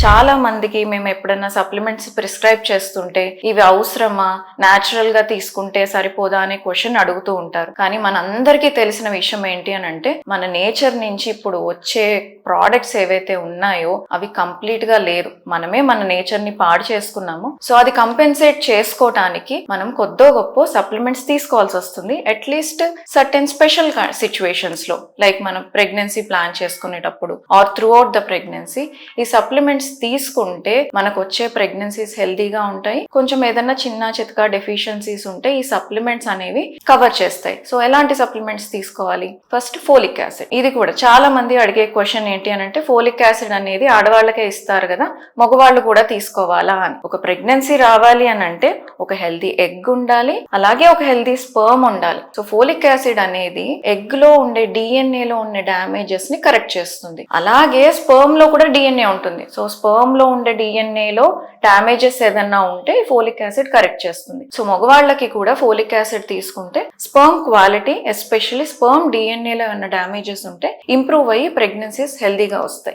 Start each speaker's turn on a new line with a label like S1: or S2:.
S1: చాలా మందికి మేము ఎప్పుడైనా సప్లిమెంట్స్ ప్రిస్క్రైబ్ చేస్తుంటే ఇవి అవసరమా, న్యాచురల్ గా తీసుకుంటే సరిపోదా అనే క్వశ్చన్ అడుగుతూ ఉంటారు. కానీ మనందరికీ తెలిసిన విషయం ఏంటి అని అంటే, మన నేచర్ నుంచి ఇప్పుడు వచ్చే ప్రోడక్ట్స్ ఏవైతే ఉన్నాయో అవి కంప్లీట్ గా లేదు. మనమే మన నేచర్ ని పాడు చేసుకున్నాము. సో అది కంపెన్సేట్ చేసుకోవటానికి మనం కొద్దో గొప్ప సప్లిమెంట్స్ తీసుకోవాల్సి వస్తుంది. అట్లీస్ట్ సర్టెన్ స్పెషల్ సిచ్యువేషన్స్ లో, లైక్ మనం ప్రెగ్నెన్సీ ప్లాన్ చేసుకునేటప్పుడు or through out the pregnancy ఈ సప్లిమెంట్స్ తీసుకుంటే మనకు వచ్చే ప్రెగ్నెన్సీస్ హెల్దీగా ఉంటాయి. కొంచెం ఏదైనా చిన్న చితకా డెఫిషియన్సీస్ ఉంటే ఈ సప్లిమెంట్స్ అనేవి కవర్ చేస్తాయి. సో ఎలాంటి సప్లిమెంట్స్ తీసుకోవాలి? First folic acid. ఇది కూడా చాలా మంది అడిగే క్వశ్చన్ ఏంటి అని అంటే, ఫోలిక్ యాసిడ్ అనేది ఆడవాళ్ళకే ఇస్తారు కదా, మగవాళ్ళు కూడా తీసుకోవాలా అని. ఒక ప్రెగ్నెన్సీ రావాలి అని అంటే ఒక హెల్దీ ఎగ్ ఉండాలి, అలాగే ఒక హెల్దీ స్పర్మ్ ఉండాలి. సో ఫోలిక్ యాసిడ్ అనేది ఎగ్ లో ఉండే DNA లో ఉండే డ్యామేజెస్ ని కరెక్ట్ చేస్తుంది. అలాగే స్పర్మ్ లో కూడా DNA ఉంటుంది. సో స్పర్మ్ లో ఉండే DNA లో డ్యామేజెస్ ఏదన్నా ఉంటే ఫోలిక్ యాసిడ్ కరెక్ట్ చేస్తుంది. సో మగవాళ్ళకి కూడా ఫోలిక్ యాసిడ్ తీసుకుంటే sperm quality, especially sperm DNA లో ఉన్న డ్యామేజెస్ ఉంటే ఇంప్రూవ్ అయ్యి ప్రెగ్నెన్సీస్ హెల్దీగా వస్తాయి.